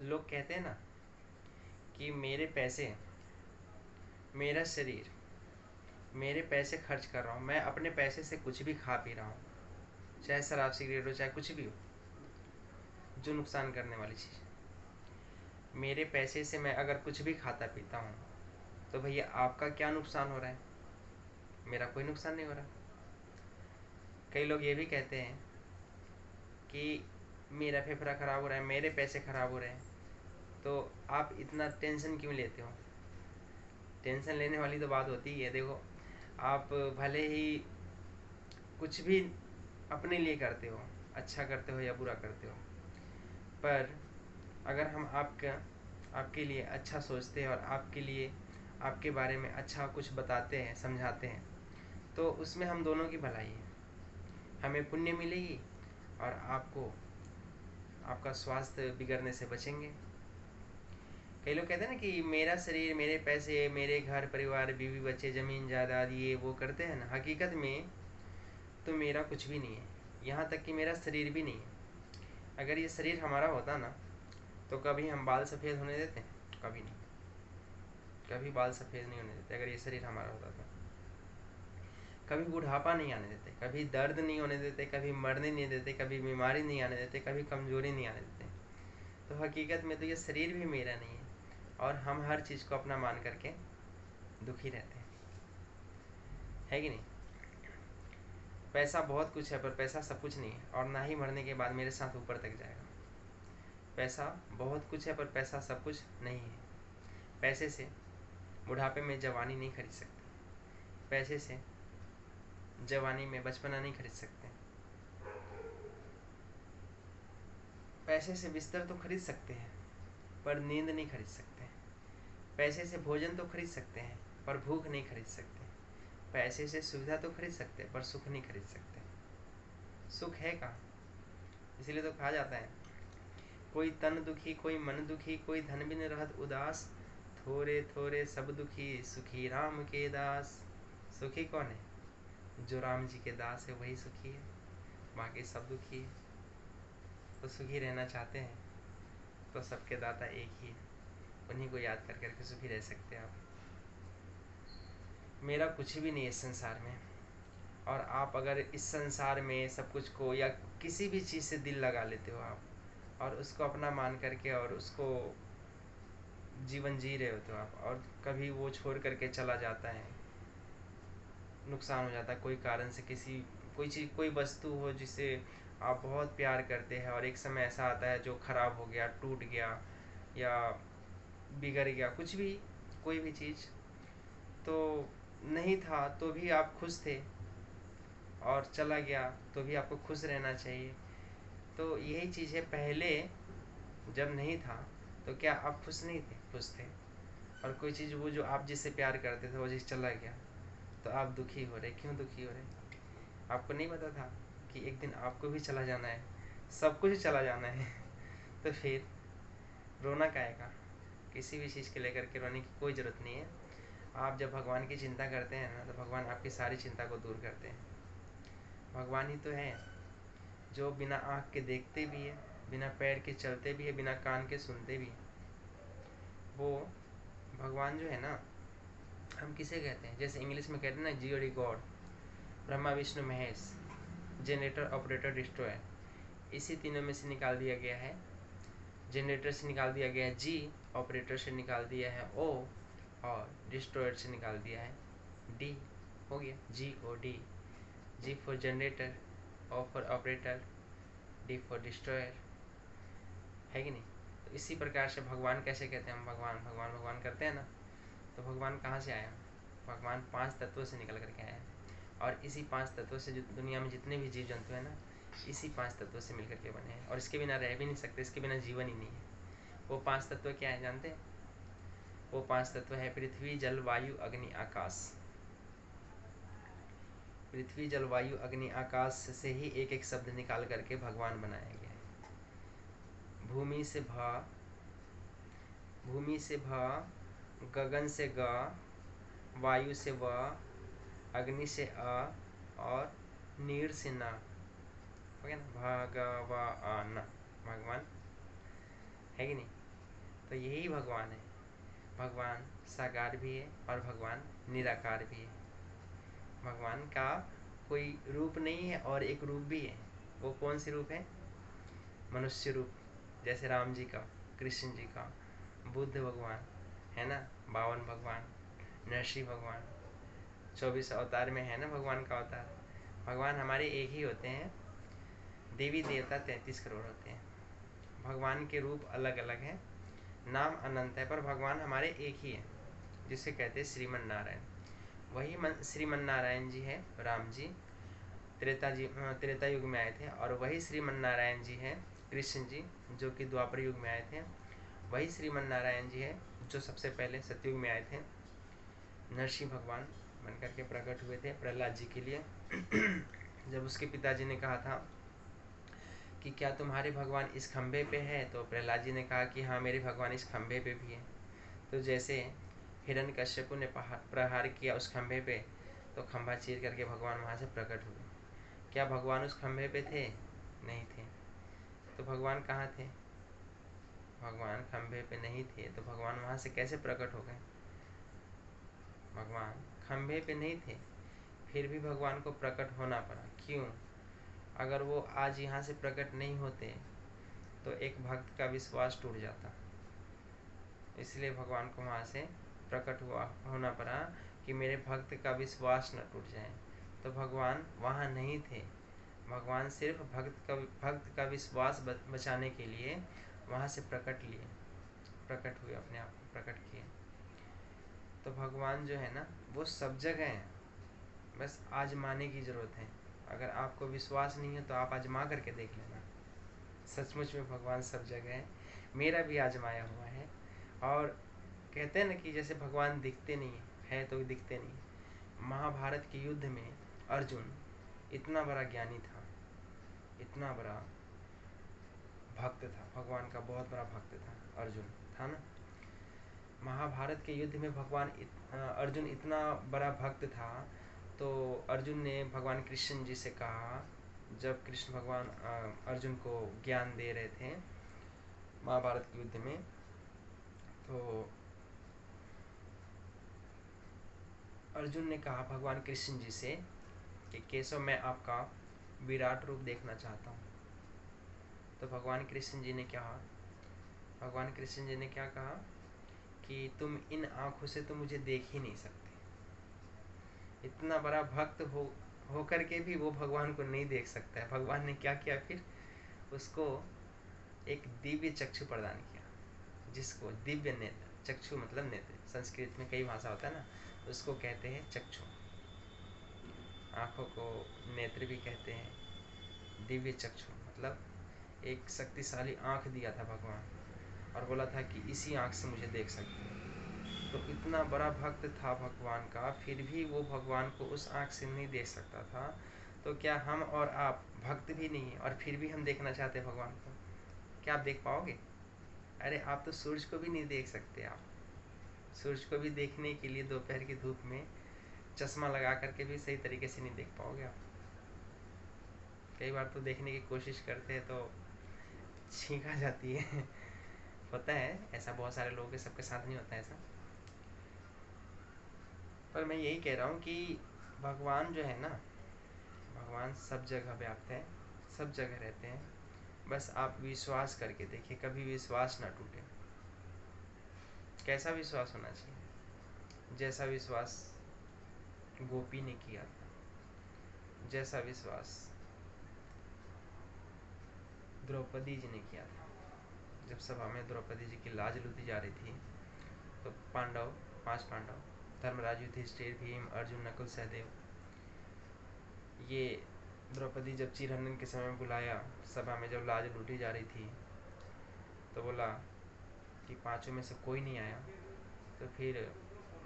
लोग कहते हैं ना कि मेरे पैसे, मेरा शरीर, मेरे पैसे खर्च कर रहा हूँ, मैं अपने पैसे से कुछ भी खा पी रहा हूँ, चाहे शराब सिगरेट हो चाहे कुछ भी हो, जो नुकसान करने वाली चीज़। मेरे पैसे से मैं अगर कुछ भी खाता पीता हूँ तो भैया आपका क्या नुकसान हो रहा है? मेरा कोई नुकसान नहीं हो रहा। कई लोग ये भी कहते हैं कि मेरा फेफड़ा ख़राब हो रहा है, मेरे पैसे ख़राब हो रहे हैं, तो आप इतना टेंशन क्यों लेते हो? टेंशन लेने वाली तो बात होती ही है। देखो, आप भले ही कुछ भी अपने लिए करते हो, अच्छा करते हो या बुरा करते हो, पर अगर हम आपके लिए अच्छा सोचते हैं और आपके लिए, आपके बारे में अच्छा कुछ बताते हैं, समझाते हैं, तो उसमें हम दोनों की भलाई है। हमें पुण्य मिलेगी और आपको आपका स्वास्थ्य बिगड़ने से बचेंगे। कई लोग कहते हैं ना कि मेरा शरीर, मेरे पैसे, मेरे घर परिवार, बीवी बच्चे, ज़मीन जायदाद, ये वो करते हैं ना, हकीकत में तो मेरा कुछ भी नहीं है। यहाँ तक कि मेरा शरीर भी नहीं है। अगर ये शरीर हमारा होता ना, तो कभी हम बाल सफ़ेद होने देते? कभी नहीं। कभी बाल सफ़ेद नहीं होने देते अगर ये शरीर हमारा होता तो। कभी बुढ़ापा नहीं आने देते, कभी दर्द नहीं होने देते, कभी मरने नहीं देते, कभी बीमारी नहीं आने देते, कभी कमज़ोरी नहीं आने देते। तो हकीकत में तो ये शरीर भी मेरा नहीं है, और हम हर चीज़ को अपना मान करके दुखी रहते हैं, है कि नहीं? पैसा बहुत कुछ है पर पैसा सब कुछ नहीं है, और ना ही मरने के बाद मेरे साथ ऊपर तक जाएगा। पैसा बहुत कुछ है पर पैसा सब कुछ नहीं है। पैसे से बुढ़ापे में जवानी नहीं खरीद सकते, पैसे से जवानी में बचपना नहीं खरीद सकते। पैसे से बिस्तर तो खरीद सकते हैं पर नींद नहीं खरीद सकते। पैसे से भोजन तो खरीद सकते हैं पर भूख नहीं खरीद सकते। पैसे से सुविधा तो खरीद सकते हैं पर सुख नहीं खरीद सकते। सुख है कहाँ? इसीलिए तो कहा जाता है, कोई तन दुखी कोई मन दुखी, कोई धन बिन रहत उदास, थोड़े थोड़े सब दुखी सुखी राम के दास। सुखी कौन है? जो राम जी के दास है वही सुखी है, बाकी सब दुखी है। तो सुखी रहना चाहते हैं तो सबके दाता एक ही है, उन्हीं को याद कर करके सुखी रह सकते हैं आप। मेरा कुछ भी नहीं है इस संसार में, और आप अगर इस संसार में सब कुछ को या किसी भी चीज़ से दिल लगा लेते हो आप, और उसको अपना मान करके और उसको जीवन जी रहे होते हो आप, और कभी वो छोड़ करके चला जाता है, नुकसान हो जाता है कोई कारण से, किसी कोई चीज़, कोई वस्तु हो जिसे आप बहुत प्यार करते हैं, और एक समय ऐसा आता है जो ख़राब हो गया, टूट गया या बिगड़ गया, कुछ भी, कोई भी चीज़, तो नहीं था तो भी आप खुश थे, और चला गया तो भी आपको खुश रहना चाहिए। तो यही चीज़ है, पहले जब नहीं था तो क्या आप खुश नहीं थे? खुश थे। और कोई चीज़, वो जो आप जिससे प्यार करते थे वो चीज़ चला गया तो आप दुखी हो रहे। क्यों दुखी हो रहे? आपको नहीं पता था कि एक दिन आपको भी चला जाना है, सब कुछ चला जाना है तो फिर रोना काहे का? किसी भी चीज़ के लेकर के रोने की कोई ज़रूरत नहीं है। आप जब भगवान की चिंता करते हैं ना, तो भगवान आपकी सारी चिंता को दूर करते हैं। भगवान ही तो है जो बिना आँख के देखते भी है, बिना पैर के चलते भी है, बिना कान के सुनते भी है। वो भगवान जो है ना, हम किसे कहते हैं? जैसे इंग्लिश में कहते हैं ना, GOD God, Brahma Vishnu Mahesh, generator operator destroyer, इसी तीनों में से निकाल दिया गया है। जनरेटर से निकाल दिया गया है जी, ऑपरेटर से निकाल दिया है ओ, और डिस्ट्रॉयर से निकाल दिया है डी। हो गया GOD। G for generator, O for operator, D for destroyer, है कि नहीं? तो इसी प्रकार से भगवान कैसे कहते हैं हम? भगवान भगवान भगवान करते हैं ना, तो भगवान कहाँ से आया? भगवान 5 तत्वों से निकल करके आया है, और इसी 5 तत्वों से जो दुनिया में जितने भी जीव जंतु हैं ना, इसी 5 तत्वों से मिल करके बने हैं, और इसके बिना रह भी नहीं सकते, इसके बिना जीवन ही नहीं है। वो 5 तत्व क्या है जानते हैं? वो 5 तत्व है पृथ्वी जल वायु अग्नि आकाश। पृथ्वी जल वायु अग्नि आकाश से ही एक एक शब्द निकाल करके भगवान बनाया गया है। भूमि से भ, गगन से ग, वायु से व, अग्नि से अ, और नीर से न। हो गया ना, भगवान, भगवान, है कि नहीं? तो यही भगवान है। भगवान साकार भी है और भगवान निराकार भी है। भगवान का कोई रूप नहीं है और एक रूप भी है। वो कौन सी रूप है? मनुष्य रूप, जैसे राम जी का, कृष्ण जी का, बुद्ध भगवान है ना, 52 भगवान, नरसिंह भगवान, 24 अवतार में है ना भगवान का अवतार। भगवान हमारे एक ही होते हैं, देवी देवता 33 करोड़ होते हैं। भगवान के रूप अलग अलग हैं, नाम अनंत है, पर भगवान हमारे एक ही है, जिसे कहते हैं श्रीमन नारायण। वही श्रीमन नारायण जी है राम जी, त्रेता युग में आए थे, और वही श्रीमन नारायण जी हैं कृष्ण जी, जो कि द्वापर युग में आए थे। वही श्रीमन नारायण जी है जो सबसे पहले सतयुग में आए थे, नरसिंह भगवान बन करके प्रकट हुए थे प्रहलाद जी के लिए। जब उसके पिताजी ने कहा था कि क्या तुम्हारे भगवान इस खंभे पे है, तो प्रहलाद जी ने कहा कि हाँ, मेरे भगवान इस खंभे पे भी है। तो जैसे हिरण्यकश्यप ने प्रहार किया उस खंभे पे, तो खंभा चीर करके भगवान वहाँ से प्रकट हुए। क्या भगवान उस खंभे पे थे? नहीं थे। तो भगवान कहाँ थे? भगवान खंभे पे नहीं थे, तो भगवान वहाँ से कैसे प्रकट हो गए? भगवान खंभे पे नहीं थे, फिर भी भगवान को प्रकट होना पड़ा। क्यों? अगर वो आज यहाँ से प्रकट नहीं होते तो एक भक्त का विश्वास टूट जाता, इसलिए भगवान को वहाँ से प्रकट होना पड़ा कि मेरे भक्त का विश्वास न टूट जाए। तो भगवान वहाँ नहीं थे, भगवान सिर्फ भक्त का विश्वास बचाने के लिए वहाँ से प्रकट हुए, अपने आप को प्रकट किए। तो भगवान जो है ना, वो सब जगह है, बस आजमाने की ज़रूरत है। अगर आपको विश्वास नहीं है तो आप आजमा करके देख लेना, सचमुच में भगवान सब जगह है। मेरा भी आजमाया हुआ है। और कहते हैं ना कि जैसे भगवान दिखते नहीं है तो दिखते नहीं। महाभारत के युद्ध में अर्जुन इतना बड़ा ज्ञानी था, इतना बड़ा भक्त था, भगवान का बहुत बड़ा भक्त था अर्जुन, था ना। महाभारत के युद्ध में अर्जुन इतना बड़ा भक्त था, तो अर्जुन ने भगवान कृष्ण जी से कहा, जब कृष्ण भगवान अर्जुन को ज्ञान दे रहे थे महाभारत के युद्ध में, तो अर्जुन ने कहा भगवान कृष्ण जी से कि केशव, मैं आपका विराट रूप देखना चाहता हूँ। तो भगवान कृष्ण जी ने क्या कहा कि तुम इन आँखों से तो मुझे देख ही नहीं सकते। इतना बड़ा भक्त होकर के भी वो भगवान को नहीं देख सकता है। भगवान ने क्या किया फिर? उसको एक दिव्य चक्षु प्रदान किया, जिसको दिव्य नेत्र, चक्षु मतलब नेत्र, संस्कृत में कई भाषा होता है ना, उसको कहते हैं चक्षु। आँखों को नेत्र भी कहते हैं। दिव्य चक्षु मतलब एक शक्तिशाली आँख दिया था भगवान, और बोला था कि इसी आँख से मुझे देख सकते हो। तो इतना बड़ा भक्त था भगवान का, फिर भी वो भगवान को उस आँख से नहीं देख सकता था। तो क्या हम और आप भक्त भी नहीं है और फिर भी हम देखना चाहते हैं भगवान को? क्या आप देख पाओगे? अरे आप तो सूरज को भी नहीं देख सकते। आप सूरज को भी देखने के लिए दोपहर की धूप में चश्मा लगा करके भी सही तरीके से नहीं देख पाओगे आप। कई बार तो देखने की कोशिश करते हैं तो छींक आ जाती है। होता है ऐसा, बहुत सारे लोगों के, सबके साथ नहीं होता ऐसा। पर मैं यही कह रहा हूँ कि भगवान जो है ना, भगवान सब जगह व्याप्त है, सब जगह रहते हैं। बस आप विश्वास करके देखिए, कभी विश्वास ना टूटे। कैसा विश्वास होना चाहिए? जैसा विश्वास गोपी ने किया था, जैसा विश्वास द्रौपदी जी ने किया था। जब सभा में द्रौपदी जी की लाज लूटी जा रही थी, तो पांच पांडव, धर्मराज, युधिष्ठिर, भीम, अर्जुन, नकुल, सहदेव, ये द्रौपदी जब चिरहनन के समय में बुलाया, सभा में जब लाज लूटी जा रही थी, तो बोला कि पांचों में से कोई नहीं आया। तो फिर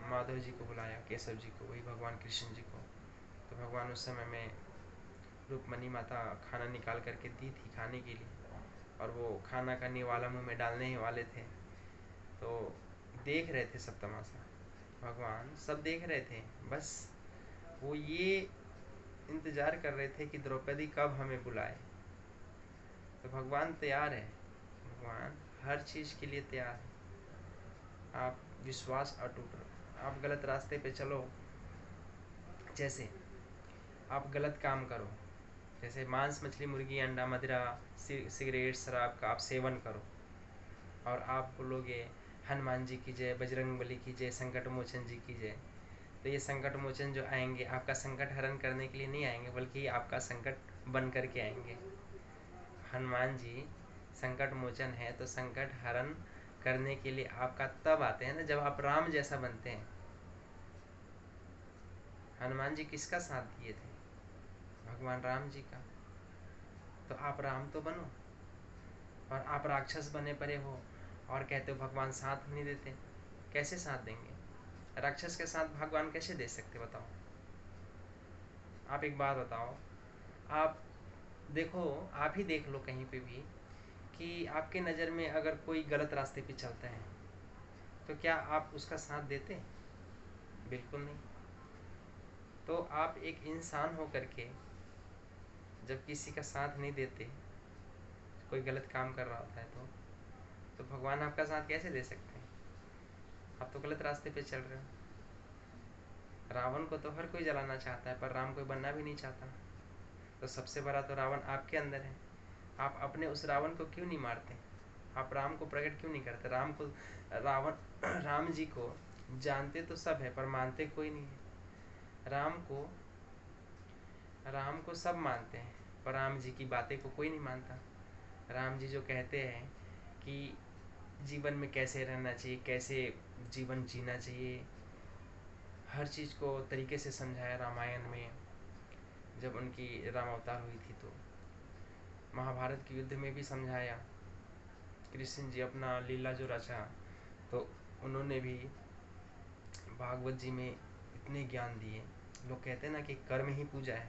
माधव जी को बुलाया, केशव जी को, वही भगवान कृष्ण जी को। तो भगवान उस समय में रुक्मणी माता खाना निकाल करके दी थी खाने के लिए, और वो खाना का निवाला मुंह में डालने ही वाले थे। तो देख रहे थे सब तमाशा, भगवान सब देख रहे थे। बस वो ये इंतज़ार कर रहे थे कि द्रौपदी कब हमें बुलाए। तो भगवान तैयार है, भगवान हर चीज़ के लिए तैयार है। आप विश्वास अटूट रखो। आप गलत रास्ते पे चलो, जैसे आप गलत काम करो, जैसे मांस मछली मुर्गी अंडा मदिरा सिगरेट शराब का आप सेवन करो, और आप बोलोगे हनुमान जी की जय, बजरंग बली की जय, संकट मोचन जी की जय, तो ये संकट मोचन जो आएंगे आपका संकट हरण करने के लिए नहीं आएंगे, बल्कि आपका संकट बन करके आएंगे। हनुमान जी संकट मोचन है तो संकट हरण करने के लिए आपका तब आते हैं ना जब आप राम जैसा बनते हैं। हनुमान जी किसका साथ दिए थे? भगवान राम जी का। तो आप राम तो बनो। और आप राक्षस बने पड़े हो और कहते हो भगवान साथ नहीं देते। कैसे साथ देंगे? राक्षस के साथ भगवान कैसे दे सकते बताओ? आप एक बात बताओ, आप देखो, आप ही देख लो कहीं पे भी कि आपके नज़र में अगर कोई गलत रास्ते पे चलता है तो क्या आप उसका साथ देते? बिल्कुल नहीं। तो आप एक इंसान हो करके जब किसी का साथ नहीं देते, कोई गलत काम कर रहा होता है तो भगवान आपका साथ कैसे दे सकते हैं? आप तो गलत रास्ते पे चल रहे हो। रावण को तो हर कोई जलाना चाहता है, पर राम कोई बनना भी नहीं चाहता। तो सबसे बड़ा तो रावण आपके अंदर है। आप अपने उस रावण को क्यों नहीं मारते? आप राम को प्रकट क्यों नहीं करते? राम को, रावण राम जी को जानते तो सब है पर मानते कोई नहीं है। राम को सब मानते हैं पर राम जी की बातें को कोई नहीं मानता। राम जी जो कहते हैं कि जीवन में कैसे रहना चाहिए, कैसे जीवन जीना चाहिए, हर चीज़ को तरीके से समझाया रामायण में। जब उनकी राम अवतार हुई थी तो महाभारत के युद्ध में भी समझाया। कृष्ण जी अपना लीला जो रचा तो उन्होंने भी भागवत जी में इतने ज्ञान दिए। लोग कहते हैं ना कि कर्म ही पूजा है,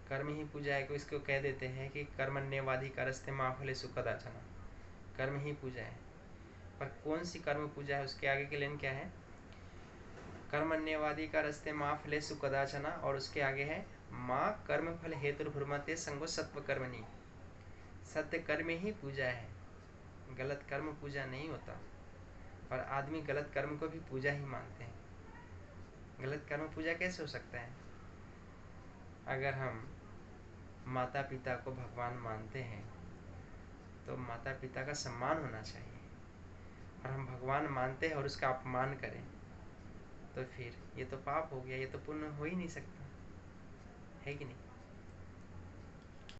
कर्म ही पूजा है, को इसको कह देते हैं कि कर्मण्येवाधिकारस्ते मा फले सुखदाचना, कर्म ही पूजा है। पर कौन सी कर्म पूजा है? उसके आगे के लाइन क्या है? कर्मण्येवाधिकारस्ते मा फलेषु कदाचन, और उसके आगे है माँ कर्म फल हेतुर्भ्रमते संगो सत्व कर्मणि। सत्य कर्म ही पूजा है, गलत कर्म पूजा नहीं होता। और आदमी गलत कर्म को भी पूजा ही मानते हैं। गलत कर्म पूजा कैसे हो सकता है? अगर हम माता पिता को भगवान मानते हैं तो माता पिता का सम्मान होना चाहिए। और हम भगवान मानते हैं और उसका अपमान करें तो फिर ये तो पाप हो गया, ये तो पुण्य हो ही नहीं सकता, है कि नहीं?